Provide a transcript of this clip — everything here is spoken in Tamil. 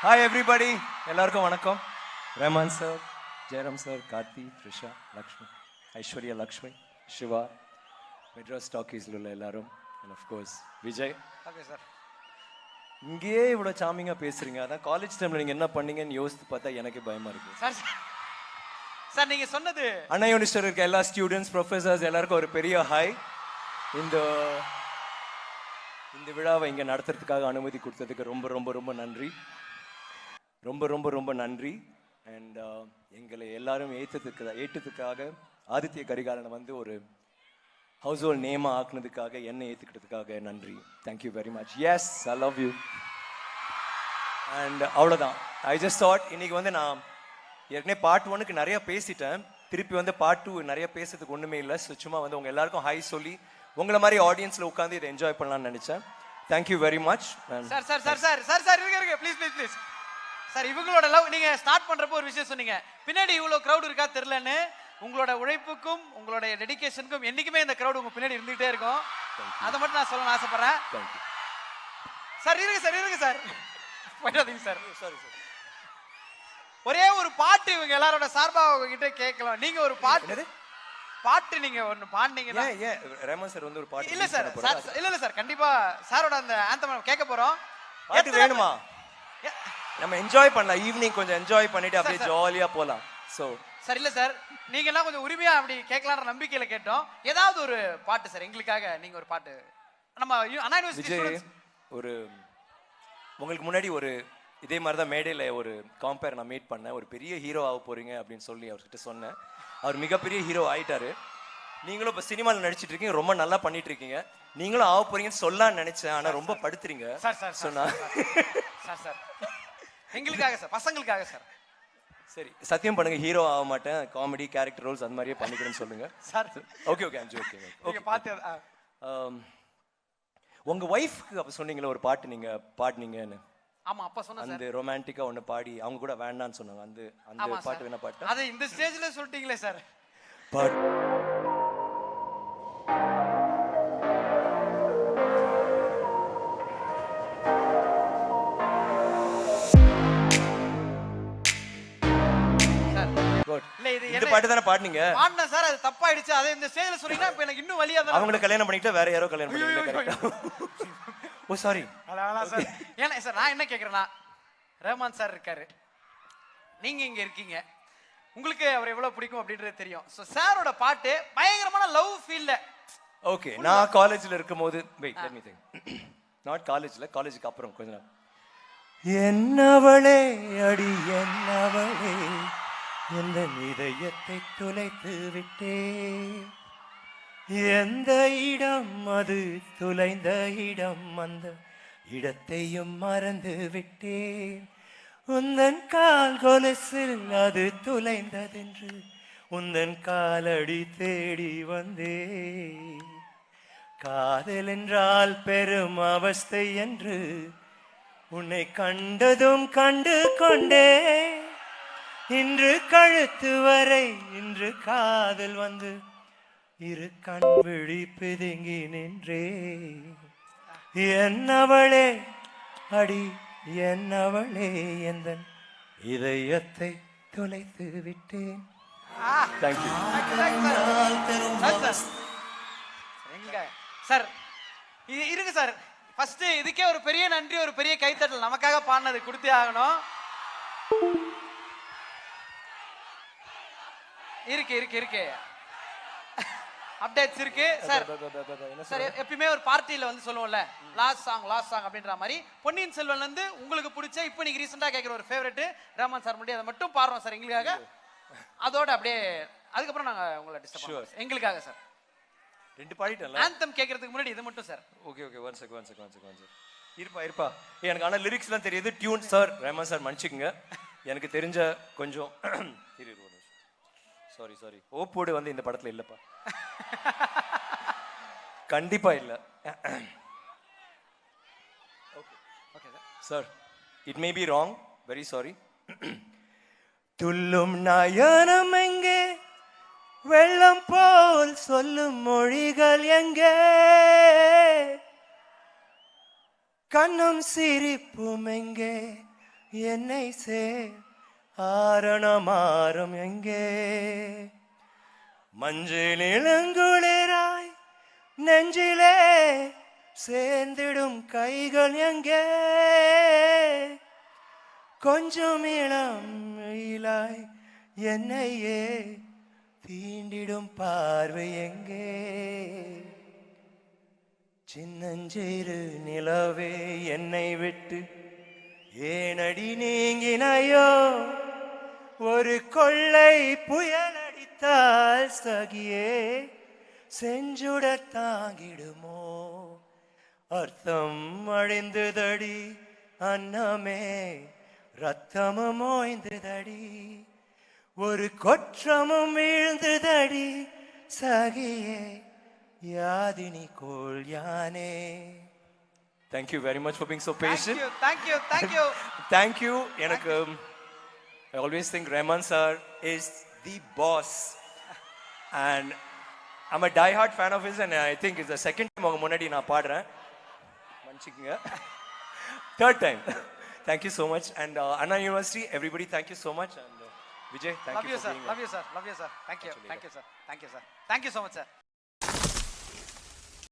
ஹாய் எவ்ரிபடி, எல்லாருக்கும் வணக்கம். ரஹ்மான் சார், ஜெயராம் சார், கார்த்தி, த்ரிஷா, லக்ஷ்மி, ஐஸ்வர்யா, லக்ஷ்மி, சிவா, மெட்ராஸ் டாக்கீஸில் உள்ள எல்லாரும், and of course Vijay. Okay sir. இங்கேயே இவ்வளோ சாமிங்காக பேசுறீங்க, அதான் காலேஜ் டைமில் நீங்கள் என்ன பண்ணீங்கன்னு யோசித்து பார்த்தா எனக்கே பயமாக இருக்குது. சார் சார் நீங்கள் சொன்னது அண்ணா யூனிவர்சிட்டியில் இருக்க எல்லா ஸ்டூடெண்ட்ஸ், ப்ரொஃபஸர்ஸ் எல்லாருக்கும் ஒரு பெரிய ஹாய். இந்த விழாவை இங்கே நடத்துறதுக்காக அனுமதி கொடுத்ததுக்கு ரொம்ப ரொம்ப ரொம்ப நன்றி. ரொம்ப ரொம்ப ரொம்ப நன்றி. அண்ட் எங்களை எல்லாரும் ஏற்றதுக்காக ஆதித்ய கரிகாலனை வந்து ஒரு ஹவுஸ் ஹோல்ட் நேமாக ஆக்குனதுக்காக, என்னை ஏற்றுக்கிட்டதுக்காக நன்றி. Thank you very much. Yes, I love you. And அவ்வளோதான். ஐ ஜஸ்ட் தாட் இன்னைக்கு வந்து நான் ஏற்கனவே பார்ட் 1க்கு நிறைய பேசிட்டேன். திருப்பி வந்து பார்ட் 2 நிறைய பேசுறதுக்கு ஒன்றுமே இல்லை. ஸோ சும்மா வந்து உங்கள் எல்லாருக்கும் ஹாய் சொல்லி உங்களை மாதிரி ஆடியன்ஸில் உட்காந்து இதை என்ஜாய் பண்ணலாம்னு நினச்சேன். Thank you very much. Sir sir sir sir sir sir இருங்க ப்ளீஸ் ப்ளீஸ் ப்ளீஸ் சார். இவங்களோட லவ் நீங்கள் ஸ்டார்ட் பண்ணுறப்போ ஒரு விஷயம் சொன்னீங்க, பின்னாடி இவ்வளோ க்ரௌட் இருக்கா தெரிலன்னு. உங்களோட உழைப்புக்கும் உங்களுடைய டெடிகேஷனுக்கும் என்றைக்குமே இந்த க்ரௌட் உங்கள் பின்னாடி இருந்துகிட்டே இருக்கும். அதை மட்டும் நான் சொல்லணும்னு ஆசைப்பட்றேன். சார் இருங்க சார் போயிடாதீங்க சார். Sorry sir. ஒரே ஒரு பாட்டு இவங்க எல்லாரோட சார்பாக உங்ககிட்ட கேட்கலாம். நீங்க ஒரு பாட்டு நீங்க ஒன்னு பாடுனீங்கன்னா. ஏன் ரஹ்மான் சார் வந்து ஒரு பாட்டு? இல்ல சார், இல்ல சார், கண்டிப்பா சாரோட அந்த ஆந்தம் கேட்க போறோம். பாட்டு வேணுமா? நம்ம என்ஜாய் பண்ணலாம். ஈவினிங் கொஞ்சம் என்ஜாய் பண்ணிட்டு அப்படியே ஜாலியா போலாம். சோ சார் இல்ல சார், நீங்க எல்லாம் கொஞ்சம் உரிமையா அப்படி கேட்கலாம்ன்ற நம்பிக்கையில கேட்டோம். ஏதாவது ஒரு பாட்டு சார் எங்களுக்காக. நீங்க ஒரு பாட்டு. நம்ம அண்ணா யூனிவர்சிட்டி ஒரு உங்களுக்கு முன்னாடி ஒரு இதே மாதிரி தான் மேடையில் ஒரு காம்பேர் நான் மீட் பண்ணேன். ஒரு பெரிய ஹீரோ ஆக போறீங்க அப்படின்னு சொல்லி அவர்கிட்ட சொன்னேன். அவர் மிகப்பெரிய ஹீரோ ஆயிட்டாரு. நீங்களும் இப்போ சினிமாவில் நடிச்சிட்டு இருக்கீங்க, ரொம்ப நல்லா பண்ணிட்டு இருக்கீங்க. நீங்களும் ஆக போறீங்கன்னு சொல்லலாம்னு நினைச்சேன், ஆனா ரொம்ப படுத்துறீங்க சொன்னா. சார் சார் எங்களுக்காக சார், பசங்களுக்காக சார். சரி, சத்தியம் பண்ணுங்க ஹீரோ ஆக மாட்டேன், காமெடி கேரக்டர் ரோல்ஸ் அந்த மாதிரியே பண்ணிக்கிறேன்னு சொல்லுங்க சார். ஓகே ஓகே அஞ்சு ஓகே ஓகே. பார்த்து உங்க ஒய்ஃப்க்கு அப்போ சொன்னீங்களே ஒரு பாட்டு நீங்க பாடினீங்கன்னு. ஆமா, அப்ப சொன்னேன் சார். அந்த ரொமான்டிக்கா ஒன்னு பாடி அவங்க கூட வேண்டாம்னு சொன்னாங்க. அந்த பாட்டு வேணா பாட்டு. அது இந்த ஸ்டேஜ்ல சொல்லிட்டீங்களே சார். இந்த பாட்டு தானே பாடுனீங்க? பாடுனா சார், அது தப்பாயிடுச்சு. அதை இந்த ஸ்டேஜ்ல சொன்னீங்கன்னா இப்ப எனக்கு இன்னும் வலியா தான். அவங்கள கல்யாணம் பண்ணிட்டு வேற யாரோ கல்யாணம் பண்ணிட்டாங்க. ஓ சாரி. சார் ஏன்னா சார் நான் என்ன கேக்குறேன்னா, ரஹ்மான் சார் இருக்காரு, நீங்க இங்க இருக்கீங்க, உங்களுக்கு அவர் எவ்வளவு பிடிக்கும் அப்படின்றது தெரியும். சோ சாரோட பாட்டு பயங்கரமான லவ் ஃபீல்ல. ஓகே, நான் காலேஜ்ல இருக்கும்போது wait let me think. Not காலேஜ்ல, காலேஜுக்கு அப்புறம் கொஞ்ச நாள். என்னவளே அடி என்னவளே எந்த இதயத்தை துளைத்து விட்டே, எந்த இடம் அது துளைந்த இடம், அந்த இடத்தையும் மறந்து விட்டேன். உந்தன் கால் கொலுசில் அது துளைந்ததென்று உந்தன் காலடி தேடி வந்தே. காதல் என்றால் பெரும் அவஸ்தை என்று உன்னை கண்டதும் கண்டு கொண்டே. இன்று கழுத்து வரை இன்று காதல் வந்து இரு கண் விழி பிதுங்கி நின்றே. என்னவளே அடி என்னவளே எந்தன் இதயத்தை தொலைத்து விட்டேன். Thank you sir. இருங்க சார், ஃபர்ஸ்ட் இதுக்கே ஒரு பெரிய நன்றி, ஒரு பெரிய கைத்தட்டல். நமக்காக பாடினது கொடுத்தே ஆகணும். இருக்கு அப்டேட்ஸ் இருக்கு சார். சார் எப்பயுமே ஒரு பார்ட்டியில வந்து சொல்லுவோம்ல, லாஸ்ட் சாங் அப்படின்ற மாதிரி பொன்னியின் செல்வன்ல இருந்து உங்களுக்கு பிடிச்ச இப்போ நீங்க ரீசெண்டா கேட்குற ஒரு ஃபேவரட் ரஹ்மான் சார் மட்டும் அதை மட்டும் பாடுறோம் சார் எங்களுக்காக. அதோட அப்படியே அதுக்கப்புறம் நாங்க உங்களை டிஸ்டர்ப் பண்ணுவோம் எங்களுக்காக சார். ரெண்டு பாடிட்டேன். ஆந்தம் கேட்கறதுக்கு முன்னாடி இது மட்டும் சார். ஓகே ஒன் செகண்ட் இருப்பா. எனக்கு ஆனால் லிரிக்ஸ்லாம் தெரியுது, டியூன் சார். ரஹ்மான் சார் மன்னிச்சுக்குங்க, எனக்கு தெரிஞ்ச கொஞ்சம் சாரி ஓப்போடு வந்து இந்த படத்துல இல்லப்பா. கண்டிப்பா இல்ல. Okay sir, it may be wrong, very sorry. துள்ளும் நயனம் எங்கே, வெள்ளம் போல் சொல்லும் மொழிகள் எங்கே, கண்ணும் சிரிப்பும் எங்கே, என்னை ஆரணமாறும் எங்கே மஞ்சள் இளங்குளிராய் நெஞ்சிலே சேர்ந்திடும் கைகள் எங்கே கொஞ்சம் இளம் இலாய் என்னையே தீண்டிடும் பார்வை எங்கே சின்னஞ்சிறு நிலவே என்னை விட்டு ஏனடி நீங்கினாயோ ஒரு கொள்ளை புயல் அடித்தால் சகியே செஞ்சுட தாங்கிடுமோ அர்த்தம் அழிந்ததடி அன்னமே ரத்தமும் ஓய்ந்ததடி ஒரு கொற்றமும் வீழ்ந்ததடி சகியே யாதினி கோல் யானே. Thank you very much for being so patient. Thank you, thank you. Thank you. எனக்கு I always think Rahman sir is the boss and I'm a die-hard fan of his and I think it's the second time உங்க முன்னாடி நான் பாடுறேன் மன்னிச்சுக்கங்க third time. Thank you so much and Anna University everybody thank you so much and Vijay thank Love you you for sir, being love you sir, love you sir. Thank you, thank you sir, thank you sir, thank you so much sir.